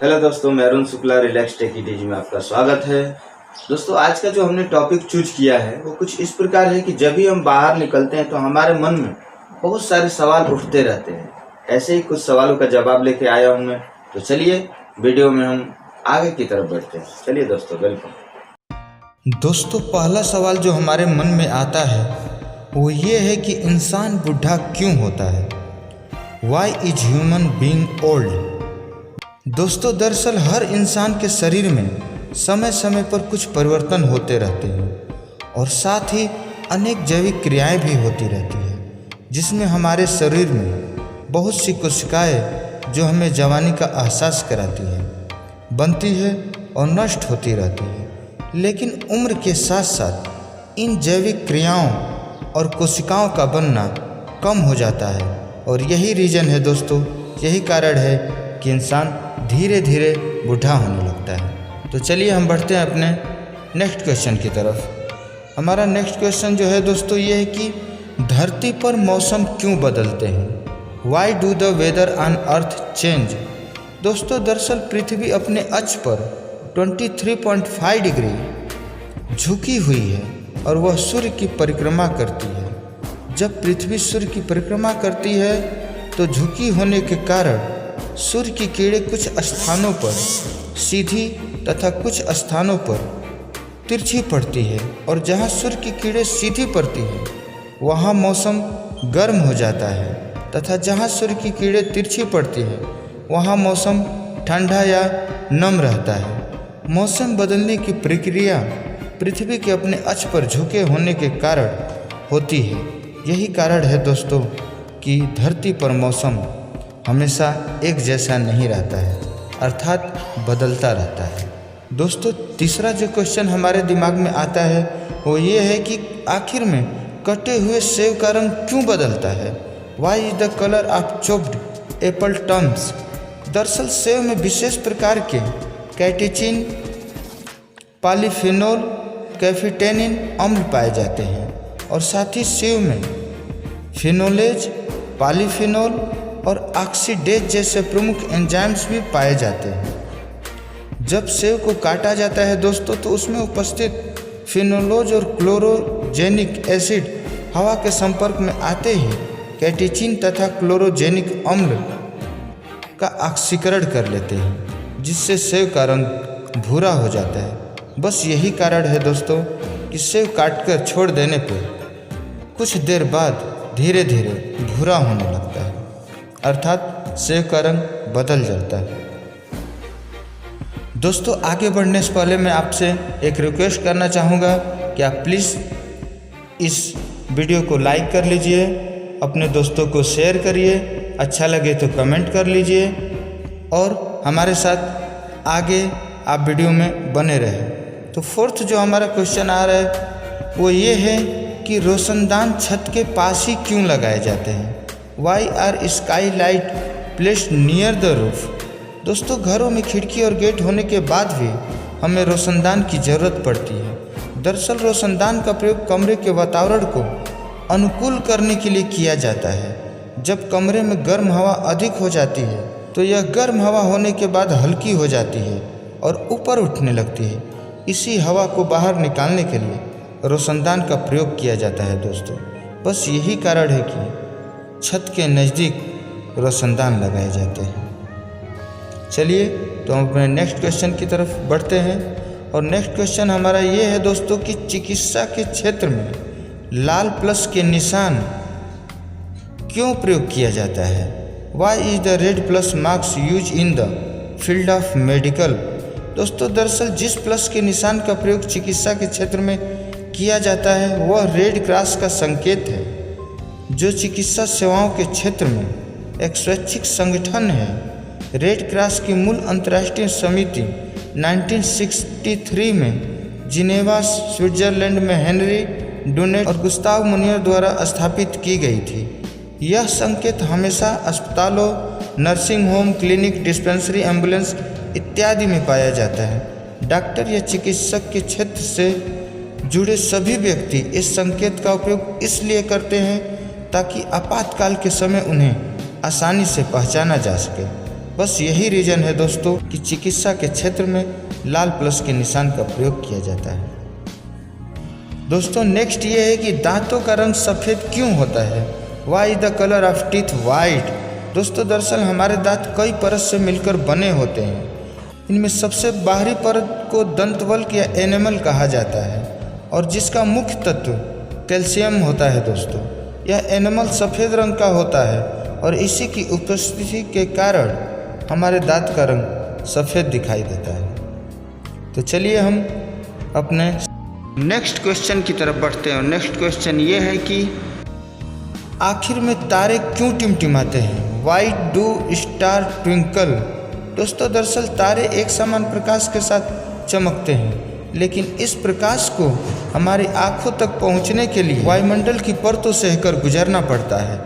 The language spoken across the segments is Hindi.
हेलो दोस्तों, मैं Arun Shukla relax tech ETG में आपका स्वागत है। दोस्तों, आज का जो हमने टॉपिक चूज किया है वो कुछ इस प्रकार है कि जब भी हम बाहर निकलते हैं तो हमारे मन में बहुत सारे सवाल उठते रहते हैं। ऐसे ही कुछ सवालों का जवाब लेके आया हूँ मैं। तो चलिए वीडियो में हम आगे की तरफ बढ़ते हैं। चलिए दोस्तों, वेलकम। दोस्तों, पहला सवाल जो हमारे मन में आता है वो ये है कि इंसान बूढ़ा क्यों होता है। Why is human being old. दोस्तों, दरअसल हर इंसान के शरीर में समय समय पर कुछ परिवर्तन होते रहते हैं और साथ ही अनेक जैविक क्रियाएं भी होती रहती हैं, जिसमें हमारे शरीर में बहुत सी कोशिकाएं जो हमें जवानी का एहसास कराती हैं, बनती है और नष्ट होती रहती है। लेकिन उम्र के साथ साथ इन जैविक क्रियाओं और कोशिकाओं का बनना कम हो जाता है और यही रीज़न है दोस्तों, यही कारण है कि इंसान धीरे धीरे बूढ़ा होने लगता है। तो चलिए हम बढ़ते हैं अपने नेक्स्ट क्वेश्चन की तरफ। हमारा नेक्स्ट क्वेश्चन जो है दोस्तों ये है कि धरती पर मौसम क्यों बदलते हैं। Why do the weather on earth change. दोस्तों, दरअसल पृथ्वी अपने अक्ष पर 23.5 डिग्री झुकी हुई है और वह सूर्य की परिक्रमा करती है। जब पृथ्वी सूर्य की परिक्रमा करती है तो झुकी होने के कारण सूर्य की किरणें कुछ स्थानों पर सीधी तथा कुछ स्थानों पर तिरछी पड़ती है और जहाँ सूर्य की किरणें सीधी पड़ती है वहाँ मौसम गर्म हो जाता है तथा जहाँ सूर्य की किरणें तिरछी पड़ती है वहाँ मौसम ठंडा या नम रहता है। मौसम बदलने की प्रक्रिया पृथ्वी के अपने अक्ष पर झुके होने के कारण होती है। यही कारण है दोस्तों कि धरती पर मौसम हमेशा एक जैसा नहीं रहता है, अर्थात बदलता रहता है। दोस्तों, तीसरा जो क्वेश्चन हमारे दिमाग में आता है वो ये है कि आखिर में कटे हुए सेब का रंग क्यों बदलता है। Why is the colour of chopped apple turns. दरअसल सेब में विशेष प्रकार के कैटेचिन, पॉलीफेनोल, कैफिटेनिन अम्ल पाए जाते हैं और साथ ही सेब में फिनोलेज, पॉलीफेनोल और ऑक्सीडेज जैसे प्रमुख एंजाइम्स भी पाए जाते हैं। जब सेब को काटा जाता है दोस्तों तो उसमें उपस्थित फिनोलोज और क्लोरोजेनिक एसिड हवा के संपर्क में आते ही कैटेचिन तथा क्लोरोजेनिक अम्ल का ऑक्सीकरण कर लेते हैं, जिससे सेब का रंग भूरा हो जाता है। बस यही कारण है दोस्तों कि सेब काटकर छोड़ देने पर कुछ देर बाद धीरे धीरे भूरा होने लगता है, अर्थात सेब का रंग बदल जाता है। दोस्तों, आगे बढ़ने से पहले मैं आपसे एक रिक्वेस्ट करना चाहूँगा कि आप प्लीज़ इस वीडियो को लाइक कर लीजिए, अपने दोस्तों को शेयर करिए, अच्छा लगे तो कमेंट कर लीजिए और हमारे साथ आगे आप वीडियो में बने रहें। तो फोर्थ जो हमारा क्वेश्चन आ रहा है वो ये है कि रोशनदान छत के पास ही क्यों लगाए जाते हैं। Why are sky light placed near the roof. दोस्तों, घरों में खिड़की और गेट होने के बाद भी हमें रोशनदान की ज़रूरत पड़ती है। दरअसल रोशनदान का प्रयोग कमरे के वातावरण को अनुकूल करने के लिए किया जाता है। जब कमरे में गर्म हवा अधिक हो जाती है तो यह गर्म हवा होने के बाद हल्की हो जाती है और ऊपर उठने लगती है। इसी हवा को बाहर निकालने के लिए रोशनदान का प्रयोग किया जाता है दोस्तों। बस यही कारण है कि छत के नज़दीक रोशनदान लगाए जाते हैं। चलिए तो हम अपने नेक्स्ट क्वेश्चन की तरफ बढ़ते हैं और नेक्स्ट क्वेश्चन हमारा ये है दोस्तों कि चिकित्सा के क्षेत्र में लाल प्लस के निशान क्यों प्रयोग किया जाता है। Why is the red plus marks use in the field of medical. दोस्तों, दरअसल जिस प्लस के निशान का प्रयोग चिकित्सा के क्षेत्र में किया जाता है वह रेड क्रॉस का संकेत है, जो चिकित्सा सेवाओं के क्षेत्र में एक स्वैच्छिक संगठन है। रेड क्रॉस की मूल अंतर्राष्ट्रीय समिति 1963 में जिनेवा, स्विट्जरलैंड में हेनरी डुनेट और गुस्ताव मुनियर द्वारा स्थापित की गई थी। यह संकेत हमेशा अस्पतालों, nursing home, clinic, dispensary, ambulance इत्यादि में पाया जाता है। डॉक्टर या चिकित्सक के क्षेत्र से जुड़े सभी व्यक्ति इस संकेत का उपयोग इसलिए करते हैं ताकि आपातकाल के समय उन्हें आसानी से पहचाना जा सके। बस यही रीज़न है दोस्तों कि चिकित्सा के क्षेत्र में लाल प्लस के निशान का प्रयोग किया जाता है। दोस्तों नेक्स्ट ये है कि दांतों का रंग सफ़ेद क्यों होता है। Why the colour of teeth white. दोस्तों दरअसल हमारे दांत कई परत से मिलकर बने होते हैं। इनमें सबसे बाहरी परत को दंतवल्क या एनेमल कहा जाता है और जिसका मुख्य तत्व कैल्शियम होता है। दोस्तों यह एनेमल सफ़ेद रंग का होता है और इसी की उपस्थिति के कारण हमारे दांत का रंग सफ़ेद दिखाई देता है। तो चलिए हम अपने नेक्स्ट क्वेश्चन की तरफ बढ़ते हैं। और नेक्स्ट क्वेश्चन ये है कि आखिर में तारे क्यों टिमटिमाते हैं। Why do star twinkle. दोस्तों दरअसल तारे एक समान प्रकाश के साथ चमकते हैं, लेकिन इस प्रकाश को हमारी आँखों तक पहुँचने के लिए वायुमंडल की परतों से होकर गुजरना पड़ता है।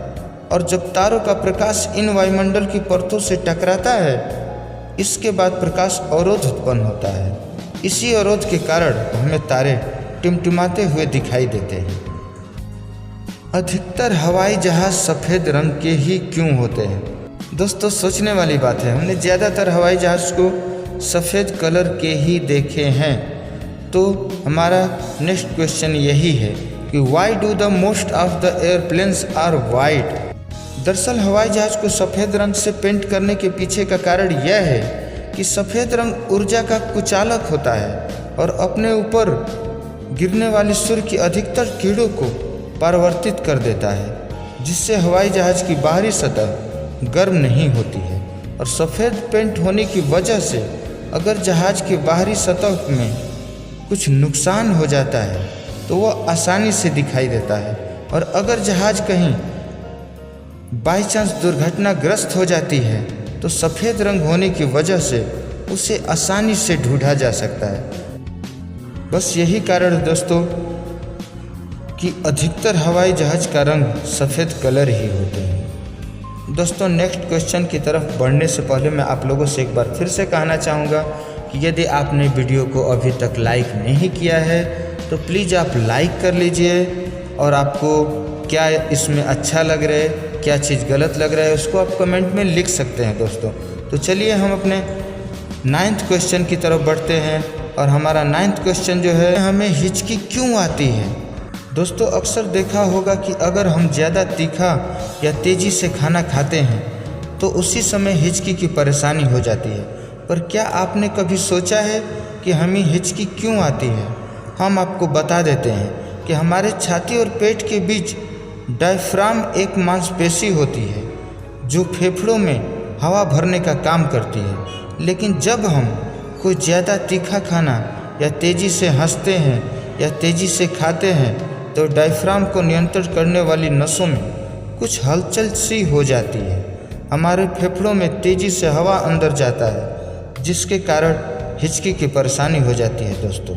और जब तारों का प्रकाश इन वायुमंडल की परतों से टकराता है, इसके बाद प्रकाश अवरोध उत्पन्न होता है। इसी अवरोध के कारण हमें तारे टिमटिमाते हुए दिखाई देते हैं। अधिकतर हवाई जहाज सफ़ेद रंग के ही क्यों होते हैं। दोस्तों सोचने वाली बात है, हमने ज़्यादातर हवाई जहाज़ को सफ़ेद कलर के ही देखे हैं। तो हमारा नेक्स्ट क्वेश्चन यही है कि why do the most of the airplanes are white. दरअसल हवाई जहाज़ को सफ़ेद रंग से पेंट करने के पीछे का कारण यह है कि सफ़ेद रंग ऊर्जा का कुचालक होता है और अपने ऊपर गिरने वाली सूर्य की अधिकतर किरणों को परावर्तित कर देता है, जिससे हवाई जहाज़ की बाहरी सतह गर्म नहीं होती है। और सफ़ेद पेंट होने की वजह से अगर जहाज़ की बाहरी सतह में कुछ नुकसान हो जाता है तो वह आसानी से दिखाई देता है। और अगर जहाज़ कहीं बाई चांस दुर्घटनाग्रस्त हो जाती है तो सफ़ेद रंग होने की वजह से उसे आसानी से ढूंढा जा सकता है। बस यही कारण है दोस्तों कि अधिकतर हवाई जहाज़ का रंग सफ़ेद कलर ही होते हैं। दोस्तों नेक्स्ट क्वेश्चन की तरफ बढ़ने से पहले मैं आप लोगों से एक बार फिर से कहना चाहूँगा कि यदि आपने वीडियो को अभी तक लाइक नहीं किया है तो प्लीज़ आप लाइक कर लीजिए। और आपको क्या इसमें अच्छा लग रहा है, क्या चीज़ गलत लग रहा है, उसको आप कमेंट में लिख सकते हैं दोस्तों। तो चलिए हम अपने 9th क्वेश्चन की तरफ बढ़ते हैं। और हमारा 9th क्वेश्चन जो है, हमें हिचकी क्यों आती है। दोस्तों अक्सर देखा होगा कि अगर हम ज़्यादा तीखा या तेज़ी से खाना खाते हैं तो उसी समय हिचकी की परेशानी हो जाती है। पर क्या आपने कभी सोचा है कि हमें हिचकी क्यों आती है। हम आपको बता देते हैं कि हमारे छाती और पेट के बीच डायफ्राम एक मांसपेशी होती है जो फेफड़ों में हवा भरने का काम करती है। लेकिन जब हम कोई ज़्यादा तीखा खाना या तेज़ी से हंसते हैं या तेज़ी से खाते हैं तो डायफ्राम को नियंत्रित करने वाली नसों में कुछ हलचल सी हो जाती है। हमारे फेफड़ों में तेज़ी से हवा अंदर जाता है, जिसके कारण हिचकी की परेशानी हो जाती है। दोस्तों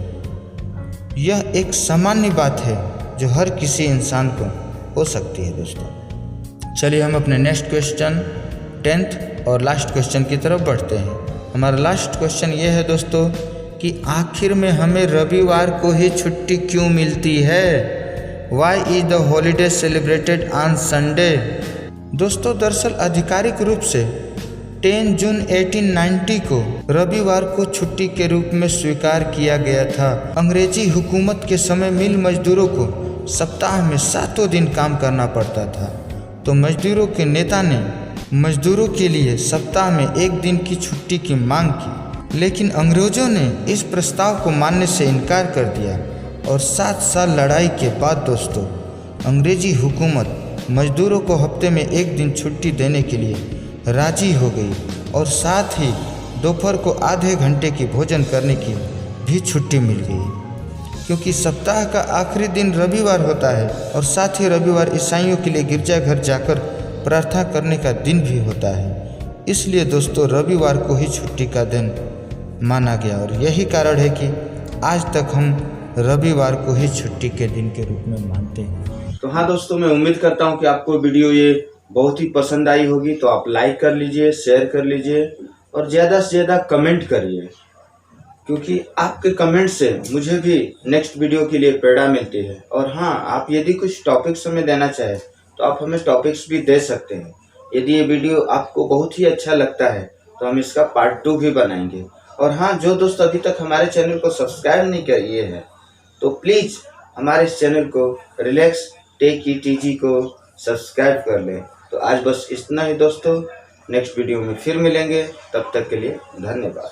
यह एक सामान्य बात है जो हर किसी इंसान को हो सकती है। दोस्तों चलिए हम अपने नेक्स्ट क्वेश्चन 10th और लास्ट क्वेश्चन की तरफ बढ़ते हैं। हमारा लास्ट क्वेश्चन ये है दोस्तों कि आखिर में हमें रविवार को ही छुट्टी क्यों मिलती है। Why is the holiday celebrated on Sunday. दोस्तों दरअसल आधिकारिक रूप से 10 जून 1890 को रविवार को छुट्टी के रूप में स्वीकार किया गया था। अंग्रेजी हुकूमत के समय मिल मजदूरों को सप्ताह में 7 दिन काम करना पड़ता था, तो मजदूरों के नेता ने मजदूरों के लिए सप्ताह में 1 दिन की छुट्टी की मांग की, लेकिन अंग्रेजों ने इस प्रस्ताव को मानने से इनकार कर दिया। और 7 साल लड़ाई के बाद दोस्तों अंग्रेजी हुकूमत मजदूरों को हफ्ते में 1 दिन छुट्टी देने के लिए राजी हो गई और साथ ही दोपहर को आधे घंटे की भोजन करने की भी छुट्टी मिल गई, क्योंकि सप्ताह का आखिरी दिन रविवार होता है और साथ ही रविवार ईसाइयों के लिए गिरजाघर जाकर प्रार्थना करने का दिन भी होता है। इसलिए दोस्तों रविवार को ही छुट्टी का दिन माना गया और यही कारण है कि आज तक हम रविवार को ही छुट्टी के दिन के रूप में मानते हैं। तो हाँ दोस्तों, मैं उम्मीद करता हूँ कि आपको वीडियो ये बहुत ही पसंद आई होगी। तो आप लाइक कर लीजिए, शेयर कर लीजिए और ज़्यादा से ज़्यादा कमेंट करिए, क्योंकि आपके कमेंट से मुझे भी नेक्स्ट वीडियो के लिए प्रेरणा मिलती है। और हाँ, आप यदि कुछ टॉपिक्स हमें देना चाहें तो आप हमें टॉपिक्स भी दे सकते हैं। यदि ये वीडियो आपको बहुत ही अच्छा लगता है तो हम इसका पार्ट 2 भी बनाएंगे। और हाँ, जो दोस्त अभी तक हमारे चैनल को सब्सक्राइब नहीं किए हैं तो प्लीज़ हमारे इस चैनल को रिलैक्स टेक ईटीजी को सब्सक्राइब कर लें। तो आज बस इतना ही दोस्तों, नेक्स्ट वीडियो में फिर मिलेंगे, तब तक के लिए धन्यवाद।